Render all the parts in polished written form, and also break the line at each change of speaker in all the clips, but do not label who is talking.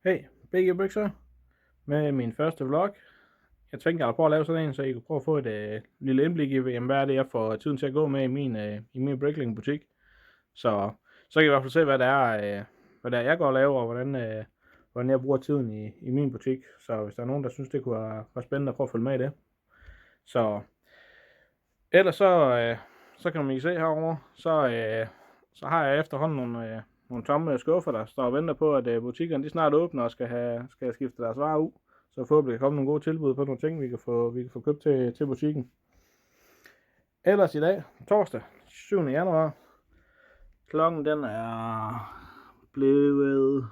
Hey, BG Bøkser med min første vlog. Jeg tænkte, jeg ville prøve at lave sådan en, så I kunne prøve at få et lille indblik i, hvad er det, jeg får tiden til at gå med i min Breakling-butik. Så kan I i hvert fald se, hvad det er, jeg går og laver, og hvordan jeg bruger tiden i min butik. Så hvis der er nogen, der synes, det kunne være spændende at prøve at følge med i det. Så ellers så kan man I se herovre, så har jeg efterhånden nogle tomme skuffer, der står og venter på, at butikkerne de snart åbner og skal have skiftet deres varer ud. Så forhåbentlig kan komme nogle gode tilbud på nogle ting, vi kan få købt til butikken. Ellers i dag, torsdag 7. januar, klokken den er blevet,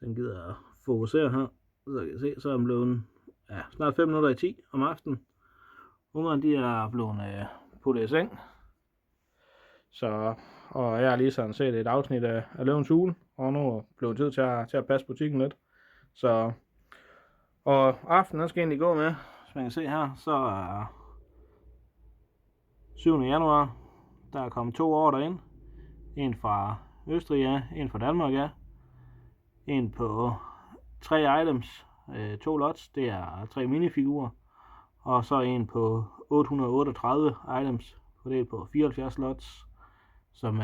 den gider at fokusere her, så kan I se, så er den blevet snart 5 minutter i 10 om aftenen. Ungerne de er blevet puttet i seng. Og jeg har lige sådan set et afsnit af Løvens Hule, og nu er det blevet tid til at passe butikken lidt. Og aftenen skal egentlig gå med, som man kan se her, så er 7. januar, der er kommet 2 ordre ind. En fra Østrig, ja, en fra Danmark, ja. En på 3 items, 2 lots, det er 3 minifigurer. Og så en på 838 items, fordelt på 74 lots, som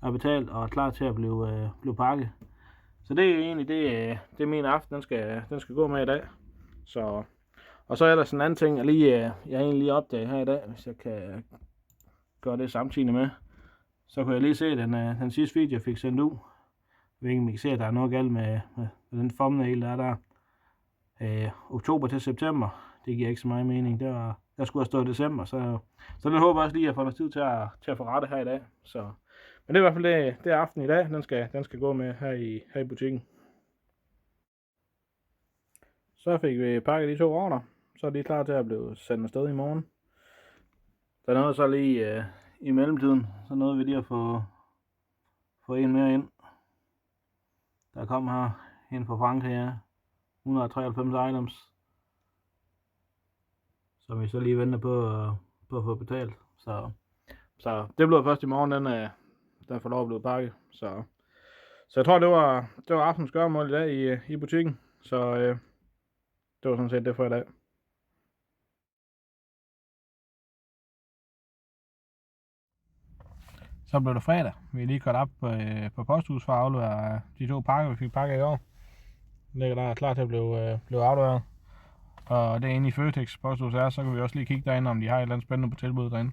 er betalt og er klar til at blive pakket. Så det er egentlig det min aften den skal gå med i dag. Og så er der sådan en anden ting, jeg egentlig lige opdaget her i dag, hvis jeg kan gøre det samtidig med. Så kunne jeg lige se den sidste video, jeg fik sendt ud. Jeg ved ikke, om I kan se, at der er noget galt med den thumbnail, der oktober til september. Det giver ikke så meget mening. Der skulle have stået december, så det håber jeg også lige, at jeg får noget tid til at få rette her i dag. Men det er i hvert fald det aften i dag, den skal gå med her i butikken. Så fik vi pakket de 2 ordre, så er de klar til at blive sendt afsted i morgen. Der er noget så lige i mellemtiden, så nåede vi lige at få en mere ind. Der kom her en fra Frankrig, ja. 193 items, som vi så lige venter på at få betalt. Så det bliver først i morgen, den får lov at blive pakket. Så jeg tror, det var aftens gøremål i dag i butikken. Så det var sådan set det for i dag. Så blev det fredag. Vi er lige kørt op på posthus for at aflevere de 2 pakker, vi fik pakket i år. Den ligger der klar til at blive afleveret. Og det er inde i Føtex posthus er, så kan vi også lige kigge derinde, om de har et eller andet spændende på tilbud derinde.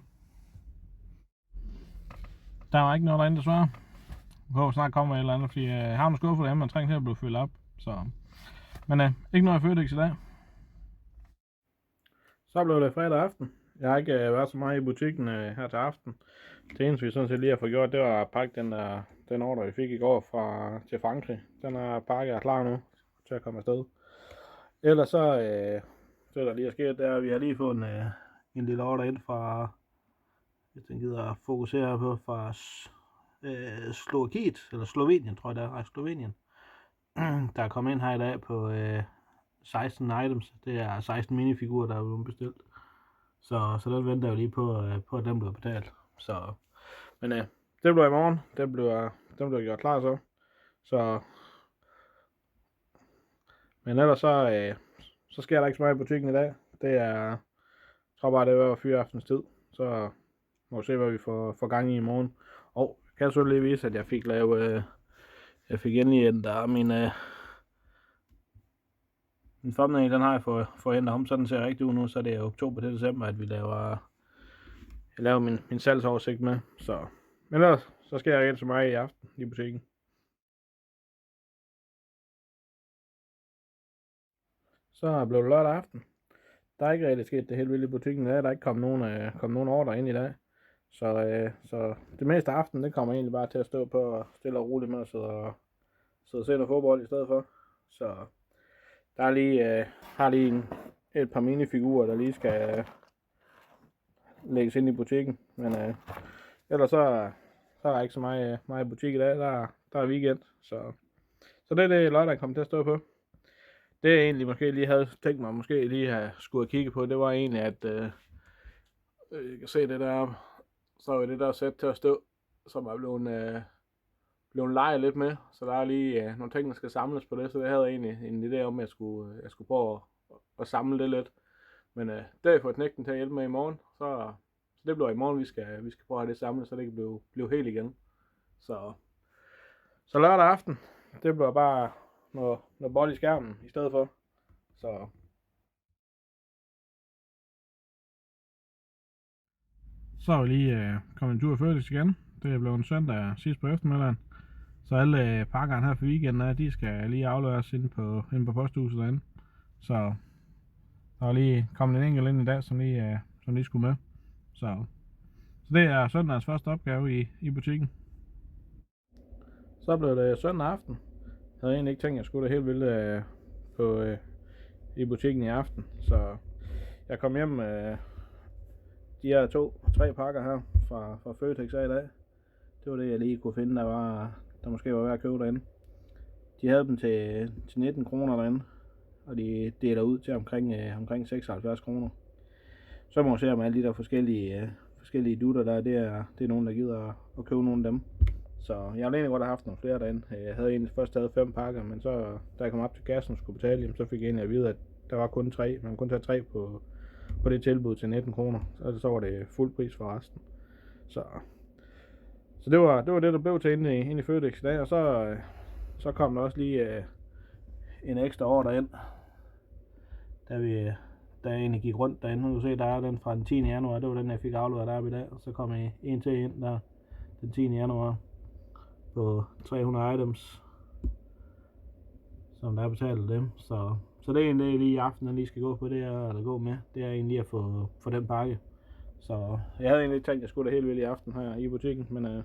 Der var ikke noget derinde desværre. Jeg håber snart kommer et eller andet, fordi jeg har nogle skuffer derhjemme, man trænger til at blive fyldt op. Men ikke noget i Føtex i dag. Så blev det fredag aften. Jeg har ikke været så meget i butikken her til aften. Det eneste vi sådan set lige har fået gjort, det var at pakke den ordre vi fik i går til Frankrig. Den er pakket og klar nu til at komme afsted. Ellers så der lige er sket, det er, at vi har lige fået en lille ordre ind fra, hvis den gider fokusere på, fra Slovakiet, eller Slovenien tror jeg det er, Slovenien. Der er kommet ind her i dag på 16 items. Det er 16 minifigurer, der er blevet bestilt. Så den venter jeg jo lige på, at den bliver betalt. Men det bliver i morgen. Den bliver gjort klar så. Men ellers så sker der ikke så meget i butikken i dag. Jeg tror bare, det var fyraftens tid. Så må vi se, hvad vi får gang i morgen. Og jeg kan selvfølgelig lige vise, at jeg fik endelig ændret min thumbnail, den har jeg fået ændret om, så den ser rigtig ud nu, så det er oktober til december, at jeg laver min salgsoversigt med. Men ellers, så skal jeg rigtig så meget i aften i butikken. Så blev det lørdag aften. Der er ikke rigtig sket det helt vildt i butikken i dag. Der er ikke kommet nogen ordre ind i dag. Så det meste af aftenen, det kommer egentlig bare til at stå på stille og roligt med at sidde og se noget fodbold i stedet for. Så der er har lige et par minifigurer, der lige skal lægges ind i butikken. Men ellers så er der ikke så meget i butik i dag. Der er weekend. Så det er det lørdag kommer til at stå på. Det jeg egentlig måske lige havde tænkt mig, måske lige have skulle kigge på, det var egentlig, at jeg kan se det der, så er det der sæt til at stå, som er blevet blevet leget lidt med, så der er lige nogle ting, der skal samles på det, så det havde jeg egentlig en idé om, at jeg skulle prøve at samle det lidt. Men det har jeg fået knægten til at hjælpe med i morgen, så det bliver i morgen, vi skal prøve at have det samlet, så det kan blive helt igen. Så lørdag aften, det bliver bare noget bold i skærmen i stedet for. Så er vi lige kommet en tur i Føtex igen. Det er blevet en søndag sidst på eftermiddagen. Så alle pakkerne her for weekenden, de skal lige afleveres inde på posthuset derinde. Så der er lige kommet en enkelt ind i dag, som lige skulle med. Så det er søndagens første opgave i butikken. Så blev det søndag aften. Jeg havde egentlig ikke tænkt, at jeg skulle det helt vildt i butikken i aften. Så jeg kom hjem med de her 2-3 pakker her fra Føtex af i dag. Det var det, jeg lige kunne finde, der måske var værd at købe derinde. De havde dem til 19 kroner derinde, og de deler ud til omkring 76 kroner. Så må man se, om alle de der forskellige dutter der, det er nogen, der gider at købe nogle af dem. Så jeg har egentlig godt haft nogle flere derinde. Jeg havde egentlig først taget 5 pakker, men så da jeg kom op til kassen og skulle betale, så fik jeg egentlig at vide, at der var kun 3. Man kunne kun tage 3 på det tilbud til 19 kroner. Så var det fuld pris for resten. Så det var det, der blev til inde i Føtex i dag, og så kom der også lige en ekstra ordre ind, da jeg egentlig gik rundt derinde. Nu kan du se, der er den fra den 10. januar, det var den, jeg fik afleveret deroppe i dag, og så kom en til ind der den 10. januar på 300 items, som der er betalt dem. Så det er egentlig lige i aften, den lige skal gå på, det er egentlig at få den pakke. Så jeg havde egentlig tænkt, at jeg skulle det helt vildt i aften her i butikken, men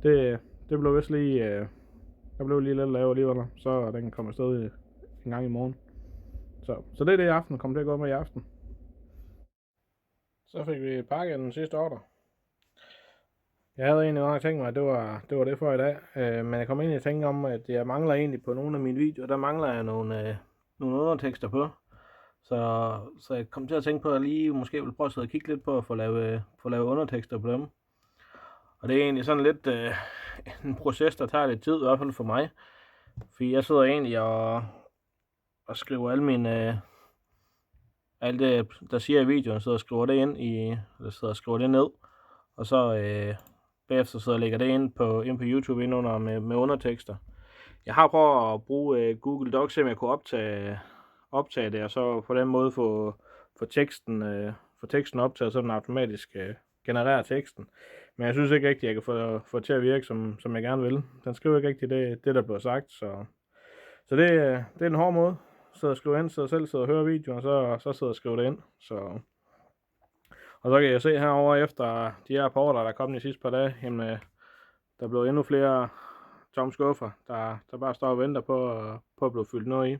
det blev vist lige, der blev lige lidt lavere alligevel, så den kommer afsted en gang i morgen. Så det er det i aften, kommer til at gå med i aften. Så fik vi pakket den sidste ordre. Jeg havde egentlig nok tænkt mig, at det var det for i dag, men jeg kom egentlig at tænke om, at jeg mangler egentlig på nogle af mine videoer, der mangler jeg nogle undertekster på. Så jeg kom til at tænke på, at jeg lige måske vil prøve at sidde og kigge lidt på at få lavet undertekster på dem. Og det er egentlig sådan lidt en proces, der tager lidt tid, i hvert fald for mig. Fordi jeg sidder egentlig og skriver alt det, der siger i videoen, så skriver det ind eller skriver det ned. Og så bagefter så lægger det ind på YouTube ind under med undertekster. Jeg har prøvet at bruge Google Docs, så jeg kunne optage det, og så på den måde få teksten optaget, så den automatisk genererer teksten. Men jeg synes ikke rigtigt, at jeg kan få til at virke, som jeg gerne vil. Den skriver ikke rigtigt det der bliver sagt, så det er en hård måde. Så skrive ind, så selv sidder og hører videoen, og så sidder og skriver det ind. Og så kan jeg se herovre efter de her par ordre, der er kommet de sidste par dage, jamen, der blev endnu flere tomme skuffer, der bare står og venter på at blive fyldt noget i.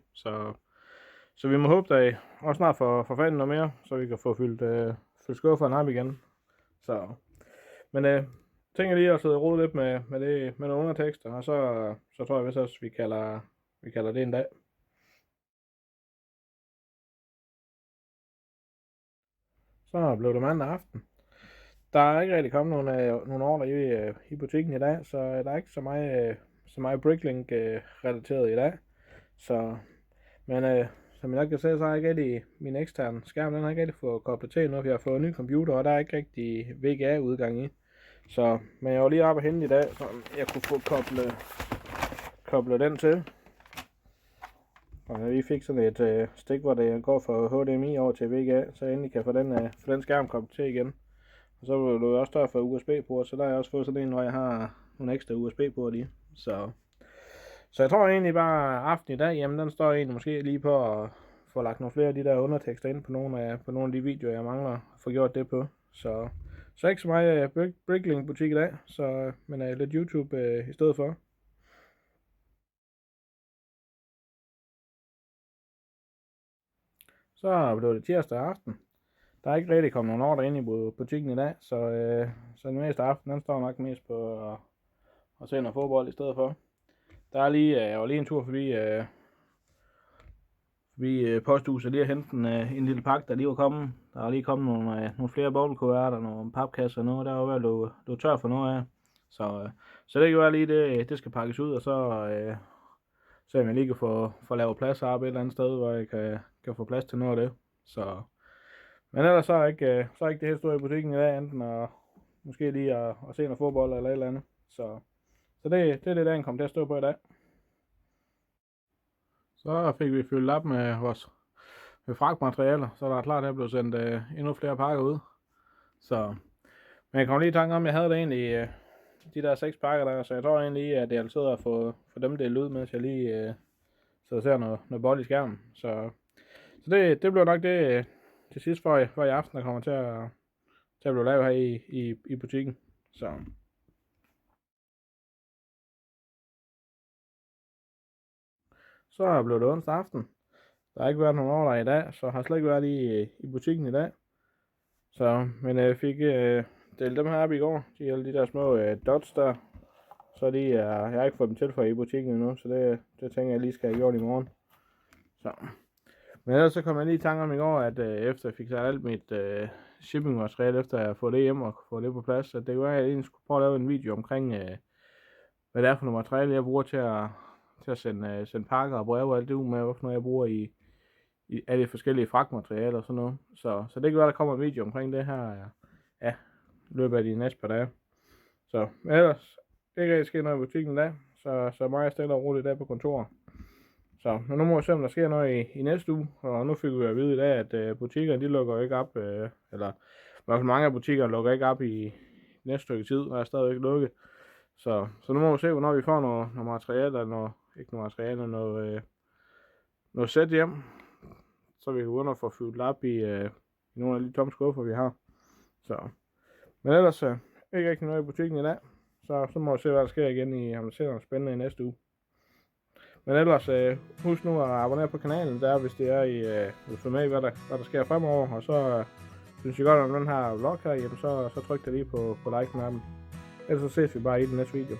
Så vi må håbe, at også snart får fat i noget mere, så vi kan få fyldt skufferne op igen. Men tænker lige at sidde og rode lidt med nogle undertekster, og så tror jeg vist også, vi kalder det en dag. Så blev det mandag aften. Der er ikke rigtig kommet nogle ordre i butikken i dag, så der er ikke så meget Bricklink relateret i dag. Men som jeg nok kan se, så har jeg ikke rigtig min eksterne skærm, den har ikke rigtig fået koblet til nu, for jeg har fået en ny computer, og der er ikke rigtig VGA-udgang i. Men jeg var lige oppe og hente i dag, så jeg kunne få koblet den til. Og vi fik sådan et stik, hvor det går fra HDMI over til VGA, så jeg endelig kan få den skærm koblet til igen. Og så blev det også der for USB-port, så der har jeg også fået sådan en, hvor jeg har nogle ekstra USB-port i. Så jeg tror egentlig bare aften i dag, jamen den står egentlig måske lige på at få lagt nogle flere af de der undertekster ind på nogle af de videoer, jeg mangler at få gjort det på. Så ikke så meget Bricklink butik i dag, men lidt YouTube i stedet for. Så blev det tirsdag aften. Der er ikke rigtig kommet nogen ordre ind i butikken i dag, så den meste aften, den står nok mest på at se noget fodbold i stedet for. Jeg var lige en tur forbi posthuset lige at hente en lille pakke, der lige var kommet. Der er lige kommet nogle flere boblekuverter, nogle papkasser og noget, der var ved at løbe tør for noget af. Så det kan være lige, det skal pakkes ud, og så så jeg lige kan få lavet plads op et eller andet sted, hvor jeg kan få plads til noget af det. Men ellers så er ikke det helt store i butikken i dag, enten måske lige at se noget fodbold eller et eller andet. Så det er det, dagen kommer til at stå på i dag. Så fik vi fyldt op med vores fragtmaterialer, så der er klart, at der blev sendt endnu flere pakker ud. Men jeg kom lige i tanke om, at jeg havde det egentlig de der 6 pakker der, så jeg tror egentlig, at det er altid at få dem delt ud, mens jeg lige så ser noget bold i skærmen. Så det bliver nok det til sidst for i aften, der kommer til at blive lavet her i butikken. Så blev det onsdag aften. Der har ikke været nogen ordre i dag, så har slet ikke været i butikken i dag. Men jeg fik delt dem her op i går. De der små dots der. Så jeg har ikke fået dem tilføjet i butikken endnu, så det tænker jeg lige skal have gjort i morgen. Men ellers så kom jeg lige i tanke om i går, at efter jeg fik sat alt mit shippingmateriale, efter jeg har fået det hjem og fået det på plads, at det kunne være, at jeg egentlig skulle prøve at lave en video omkring, hvad det er for noget materiale, jeg bruger til at sende pakker og breve og alt det ud med, hvorfor noget jeg bruger i alle de forskellige fragtmaterialer og sådan noget. Så det kan være, der kommer en video omkring det her, ja, i løbet af de næste par dage. Men ellers, det kan ikke ske noget i butikken i dag, så meget stille og roligt der på kontoret. Men nu må vi se, om der sker noget i næste uge, og nu fik vi at vide i dag, at butikkerne, de lukker ikke op, eller i hvert fald mange af butikkerne lukker ikke op i næste stykke tid, og er stadigvæk lukket. Så nu må vi se, hvornår vi får noget materiale, eller noget sæt hjem, så vi kan begynde at få fyldt op i nogle af de tomme skuffer, vi har. Men ellers ikke rigtig noget i butikken i dag, så må vi se, hvad der sker igen om der sker noget spændende i næste uge. Men ellers husk nu at abonnere på kanalen, der hvis det er I vil følge med i, hvad der sker fremover. Og så synes I godt om den her vlog her, jamen så tryk da lige på like-knappen. Ellers så ses vi bare i den næste video.